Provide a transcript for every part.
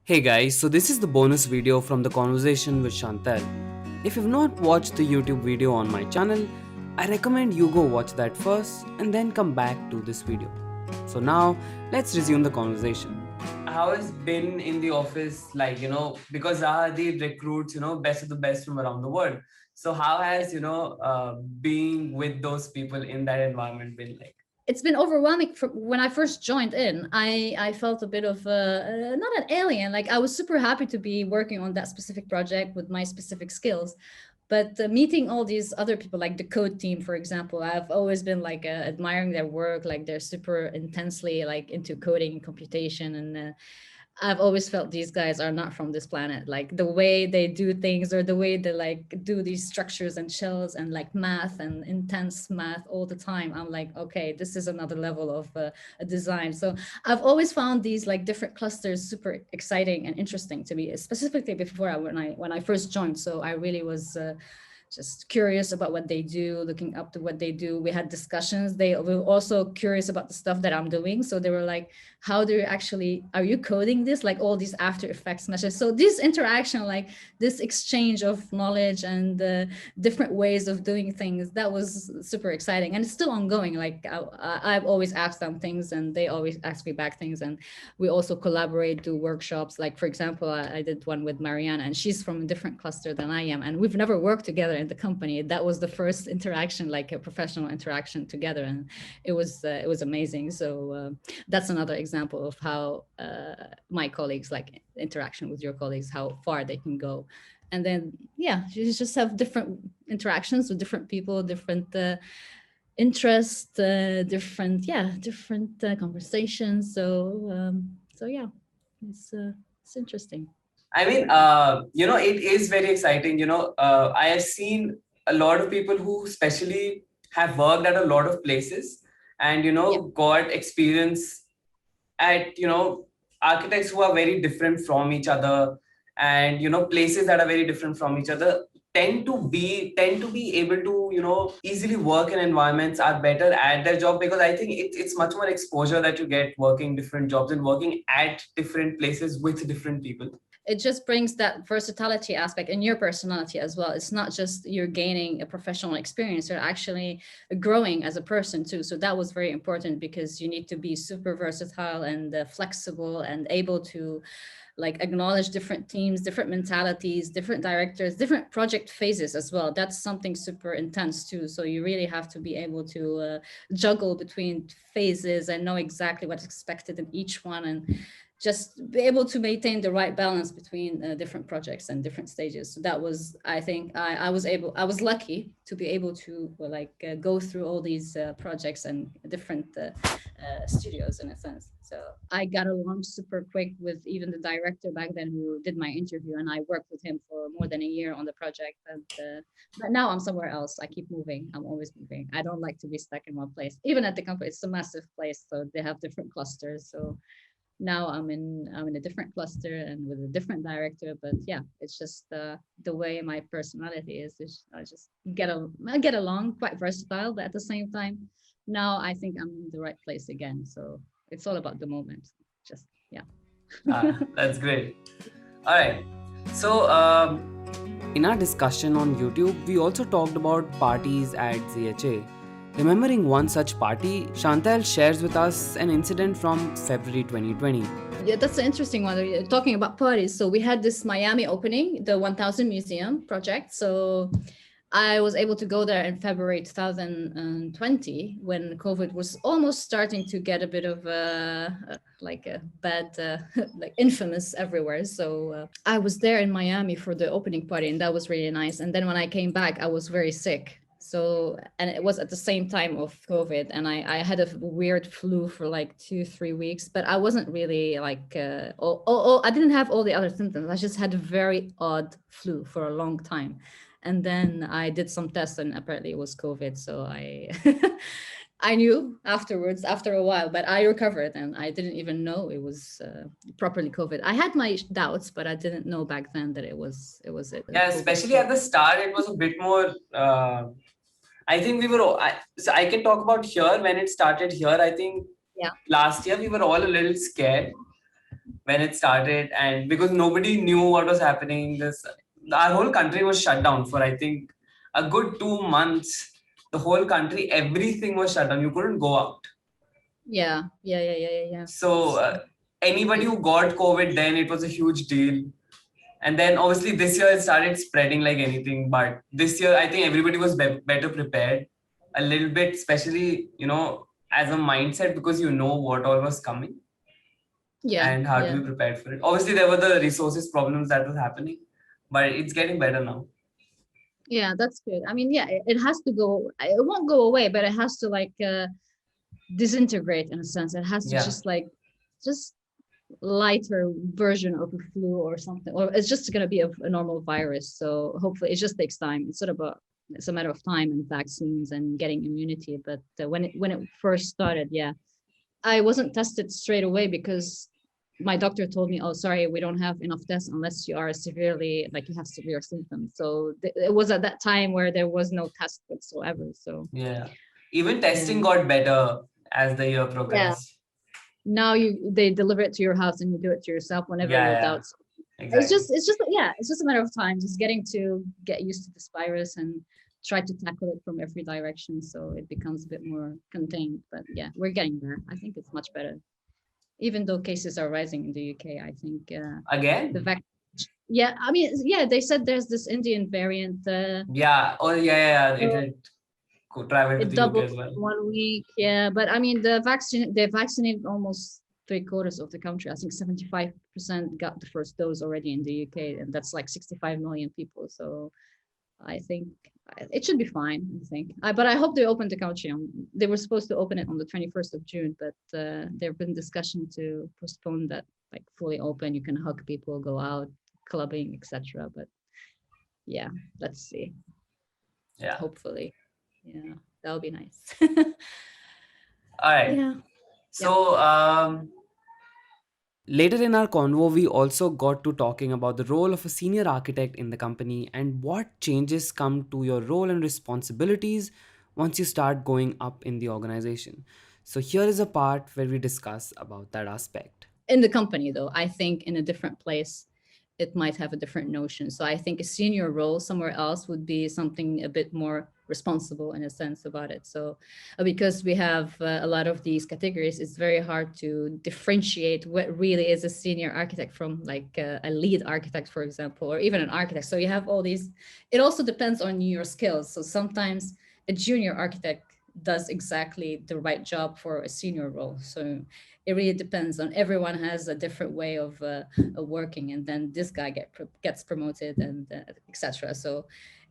Hey guys, so this is the bonus video from the conversation with Chantal. If you've not watched the YouTube video on my channel, I recommend you go watch that first and then come back to this video. So now, let's resume the conversation. How has been in the office like, because the recruits, best of the best from around the world. So how has, being with those people in that environment been like? It's been overwhelming. When I first joined in, I felt a bit of not an alien. Like I was super happy to be working on that specific project with my specific skills, but meeting all these other people, like the code team, for example, I've always been like admiring their work. Like they're super intensely like into coding and computation, and I've always felt these guys are not from this planet. Like the way they do things, or the way they like do these structures and shells and like math and intense math all the time. I'm like, okay, this is another level of a design. So I've always found these like different clusters super exciting and interesting to me, specifically before when I first joined. So I really was. Just curious about what they do, looking up to what they do. We had discussions. They were also curious about the stuff that I'm doing. So they were like, how do you actually, are you coding this? Like all these After Effects messages. So this interaction, like this exchange of knowledge and different ways of doing things, that was super exciting. And it's still ongoing. Like I've always asked them things and they always ask me back things. And we also collaborate, do workshops. Like, for example, I did one with Mariana, and she's from a different cluster than I am. And we've never worked together in the company. That was the first interaction, like a professional interaction together, and it was amazing. So that's another example of how my colleagues, like interaction with your colleagues, how far they can go. And then yeah, you just have different interactions with different people, different interests, different conversations. So yeah, it's interesting. I mean, it is very exciting. I have seen a lot of people who especially have worked at a lot of places and, Yeah. got experience at, architects who are very different from each other and, places that are very different from each other tend to be able to, easily work in environments, are better at their job, because I think it's much more exposure that you get working different jobs and working at different places with different people. It just brings that versatility aspect in your personality as well. It's not just you're gaining a professional experience, you're actually growing as a person too. So that was very important, because you need to be super versatile and flexible and able to like acknowledge different teams, different mentalities, different directors, different project phases as well. That's something super intense too. So you really have to be able to juggle between phases and know exactly what's expected in each one, and just be able to maintain the right balance between different projects and different stages. So that was, I think, I was lucky to be able to go through all these projects and different studios in a sense. So I got along super quick with even the director back then who did my interview, and I worked with him for more than a year on the project. And but now I'm somewhere else. I keep moving. I'm always moving. I don't like to be stuck in one place. Even at the company, it's a massive place, so they have different clusters. So now I'm in a different cluster and with a different director. But yeah, it's just the way my personality is. I just I get along, quite versatile, but at the same time, now I think I'm in the right place again. So it's all about the moment. Just yeah. That's great. All right. So, in our discussion on YouTube, we also talked about parties at ZHA. Remembering one such party, Chantal shares with us an incident from February 2020. Yeah, that's an interesting one. Talking about parties, so we had this Miami opening, the 1000 Museum project. So I was able to go there in February 2020, when COVID was almost starting to get a bit of like a bad, like infamous everywhere. So I was there in Miami for the opening party, and that was really nice. And then when I came back, I was very sick. So, and it was at the same time of COVID, and I had a weird flu for like 2, 3 weeks, but I wasn't really like, I didn't have all the other symptoms. I just had a very odd flu for a long time. And then I did some tests, and apparently it was COVID. So I, I knew afterwards, after a while, but I recovered, and I didn't even know it was properly COVID. I had my doubts, but I didn't know back then that it was it. Yeah, COVID. especially at the start, it was a bit more. I think we were. So I can talk about here when it started here. I think Yeah. last year we were all a little scared, when it started, and because nobody knew what was happening, this our whole country was shut down for I think a good 2 months. The whole country, everything was shut down. You couldn't go out. Yeah. So anybody who got COVID, then it was a huge deal. And then obviously this year it started spreading like anything. But this year I think everybody was better prepared a little bit, especially as a mindset, because you know what all was coming and how to Yeah. be prepared for it. Obviously there were the resources problems that was happening, but it's getting better now. Yeah, that's good. I mean, yeah, it has to go. It won't go away, but it has to like disintegrate in a sense. It has to Yeah. just lighter version of a flu or something, or it's just going to be a normal virus. So hopefully, it just takes time. It's a matter of time and vaccines and getting immunity. But when it first started, yeah, I wasn't tested straight away because my doctor told me, "Oh, sorry, we don't have enough tests unless you are severely like you have severe symptoms." So it was at that time where there was no test whatsoever. So Yeah. Even yeah, testing got better as the year yeah. progressed. Now they deliver it to your house and you do it to yourself whenever Yeah, you yeah, doubt. exactly. It's just a matter of time, just getting to get used to this virus and try to tackle it from every direction so it becomes a bit more contained. But yeah, we're getting there. I think it's much better. Even though cases are rising in the UK, I think the Again. vac yeah, I mean, yeah, they said there's this Indian variant. Yeah. Oh, yeah. So It could travel to it the UK doubled as well. in 1 week. Yeah, but I mean, they vaccinated almost three-quarters of the country. I think 75% got the first dose already in the UK, and that's like 65 million people. So I think it should be fine. I think, but I hope they open the country. They were supposed to open it on the 21st of June, but there have been discussion to postpone that, like fully open. You can hug people, go out, clubbing, etc. But yeah, let's see. Yeah. Hopefully, yeah, that'll be nice. All right. Yeah. Yep. So, later in our convo, we also got to talking about the role of a senior architect in the company and what changes come to your role and responsibilities once you start going up in the organization. So here is a part where we discuss about that aspect. In the company, though, I think in a different place it might have a different notion. So I think a senior role somewhere else would be something a bit more responsible in a sense about it. So because we have a lot of these categories, it's very hard to differentiate what really is a senior architect from like a lead architect, for example, or even an architect. So you have all these. It also depends on your skills. So sometimes a junior architect does exactly the right job for a senior role. So it really depends on, everyone has a different way of working, and then this guy gets promoted and etc. So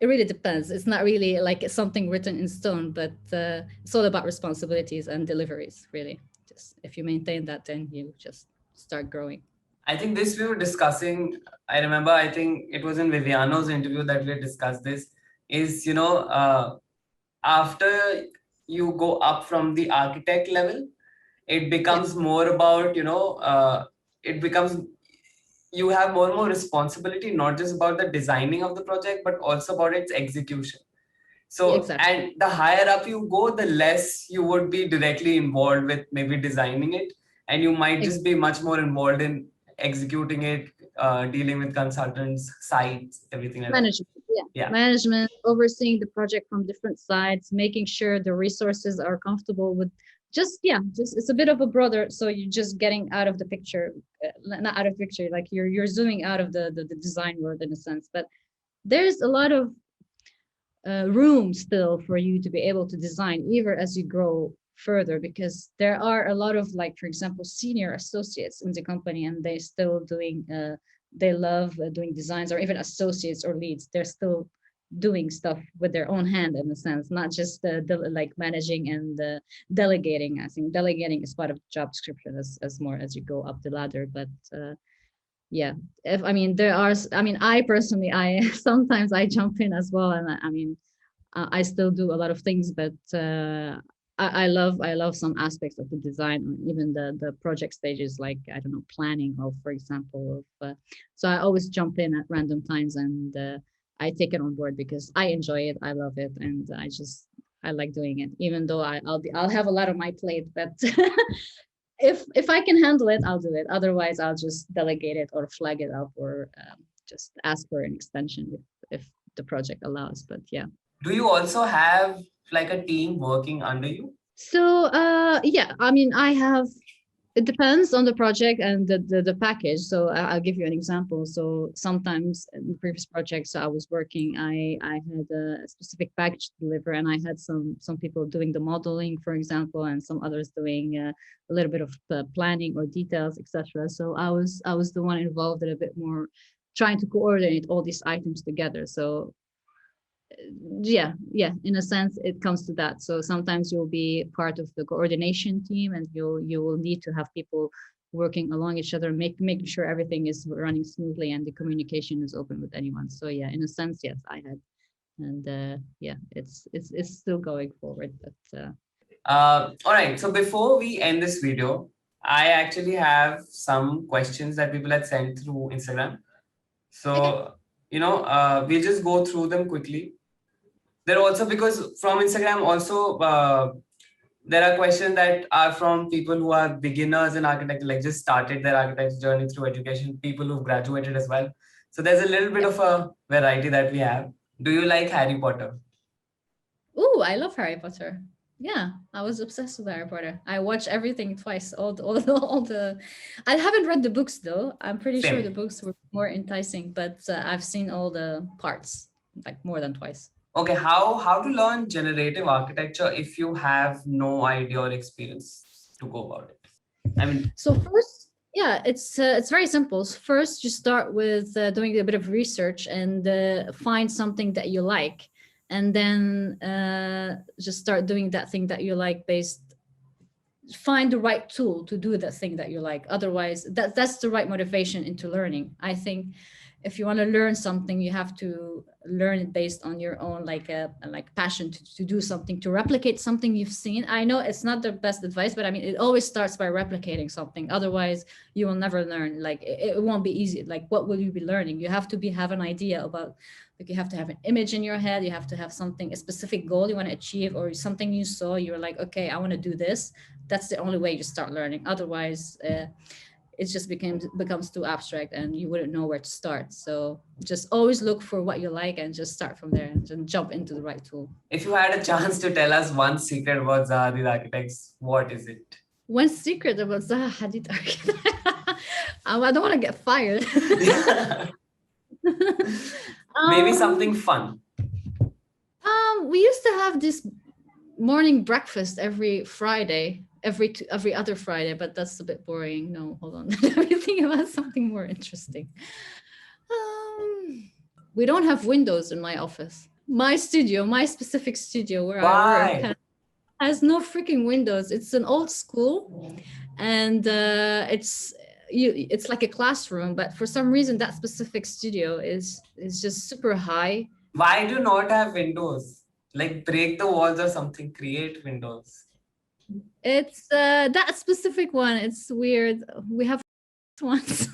it really depends. It's not really like something written in stone, but it's all about responsibilities and deliveries, really. Just if you maintain that, then you just start growing. I think this we were discussing. I remember, I think it was in Viviano's interview that we discussed this. Is, after you go up from the architect level, it Yeah, becomes more about, it becomes, you have more and more responsibility, not just about the designing of the project, but also about its execution. yeah, So, exactly. and the higher up you go, the less you would be directly involved with maybe designing it. And you might just be much more involved in executing it, dealing with consultants, sites, everything like that. Management, yeah. Yeah. Management, overseeing the project from different sides, making sure the resources are comfortable with, just it's a bit of a brother. So you're just getting out of the picture, not out of the picture, like you're zooming out of the design world in a sense. But there's a lot of room still for you to be able to design even as you grow further, because there are a lot of, like, for example, senior associates in the company, and they still doing they love doing designs, or even associates or leads, they're still doing stuff with their own hand in a sense, not just like managing and delegating. I think delegating is part of the job description as more as you go up the ladder. But yeah, if I mean there are I mean I personally I sometimes I jump in as well, and I mean I still do a lot of things, but I love some aspects of the design, or even the project stages, like I don't know, planning, or for example of so I always jump in at random times, and I take it on board because I enjoy it, I love it, and I like doing it, even though I'll have a lot on my plate, but if I can handle it, I'll do it. Otherwise, I'll just delegate it or flag it up or just ask for an extension if the project allows. But yeah. Do you also have like a team working under you? So yeah, I mean, I have. It depends on the project and the package. So I'll give you an example. So sometimes in previous projects I was working, I had a specific package to deliver, and I had some people doing the modeling, for example, and some others doing a little bit of planning or details, etc. So I was the one involved in a bit more trying to coordinate all these items together. So yeah, in a sense it comes to that. So sometimes you'll be part of the coordination team, and you will need to have people working along each other, making sure everything is running smoothly and the communication is open with anyone. So yeah, in a sense, yes, I had. And yeah, it's still going forward, but All right. So before we end this video, I actually have some questions that people had sent through Instagram. So, okay. we'll just go through them quickly. There also, because from Instagram also, there are questions that are from people who are beginners in architecture, like just started their architecture journey through education, people who've graduated as well. So there's a little bit Yeah. of a variety that we have. Do you like Harry Potter? Oh, I love Harry Potter. Yeah, I was obsessed with Harry Potter. I watch everything twice. All the. I haven't read the books though. I'm pretty sure the Same. books were more enticing, but I've seen all the parts like more than twice. Okay, how to learn generative architecture if you have no idea or experience to go about it? I mean, So first, yeah, it's very simple. First, you start with doing a bit of research and find something that you like, and then just start doing that thing that you like based. Find the right tool to do that thing that you like. Otherwise, that's the right motivation into learning. I think if you want to learn something, you have to learn it based on your own like passion to do something, to replicate something you've seen. I know it's not the best advice, but I mean, it always starts by replicating something. Otherwise, you will never learn. Like it won't be easy. Like what will you be learning? You have to have an idea about, like you have to have an image in your head. You have to have something, a specific goal you want to achieve, or something you saw, you're like, okay, I want to do this. That's the only way you start learning. Otherwise, it just becomes too abstract and you wouldn't know where to start. So just always look for what you like and just start from there and just jump into the right tool. if you had a chance to tell us one secret about Zahadi Architects, what is it? One secret about Zaha Hadid architect. I don't want to get fired. Maybe something fun. We used to have this morning breakfast every Friday, every other Friday, but that's a bit boring. No, hold on. Let me think about something more interesting. We don't have windows in my office. My studio, my specific studio where I work, has no freaking windows. It's an old school, and it's like a classroom. But for some reason, that specific studio is just super high. Why do you not have windows? Like break the walls or something, create windows. It's that specific one. It's weird. We have ones.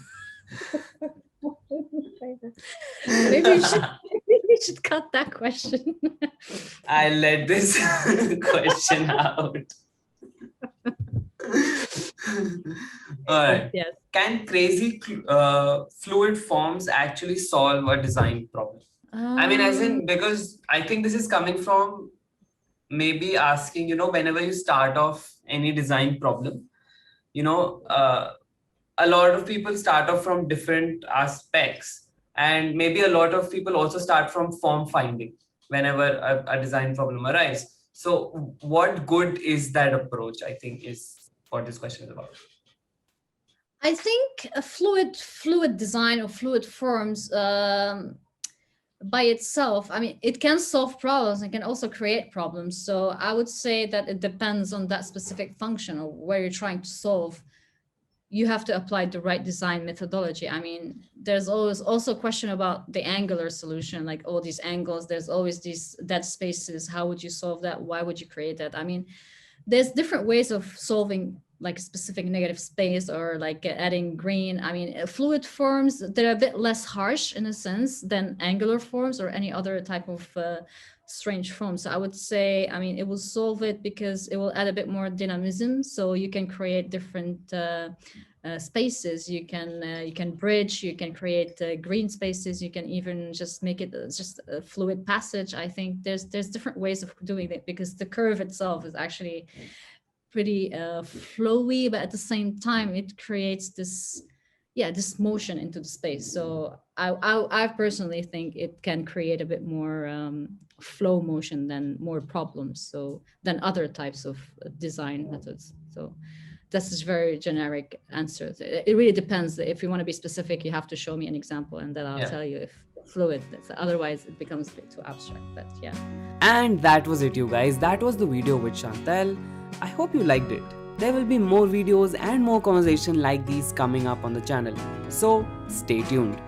Maybe we should cut that question. I let this question out. All right. Yes. Can crazy fluid forms actually solve a design problem? I mean, as in, because I think this is coming from maybe asking, whenever you start off any design problem, a lot of people start off from different aspects, and maybe a lot of people also start from form finding whenever a design problem arises. So what good is that approach, I think, is what this question is about. I think a fluid design or fluid forms by itself, I mean, it can solve problems and can also create problems. So I would say that it depends on that specific function or where you're trying to solve. You have to apply the right design methodology. I mean, there's always also a question about the angular solution, like all these angles, there's always these dead spaces. How would you solve that? Why would you create that? I mean, there's different ways of solving like a specific negative space or like adding green. I mean, fluid forms, they're a bit less harsh in a sense than angular forms or any other type of strange form. So I would say, I mean, it will solve it because it will add a bit more dynamism. So you can create different spaces. You can bridge. You can create green spaces. You can even just make it just a fluid passage. I think there's different ways of doing it because the curve itself is actually pretty flowy, but at the same time, it creates this this motion into the space. So I personally think it can create a bit more flow motion than more problems, so than other types of design methods. So that's a very generic answer. It really depends. If you want to be specific, you have to show me an example and then I'll Yeah. tell you if fluid. Otherwise it becomes a bit too abstract, but yeah. And that was it, you guys. That was the video with Chantal. I hope you liked it. There will be more videos and more conversation like these coming up on the channel. So stay tuned.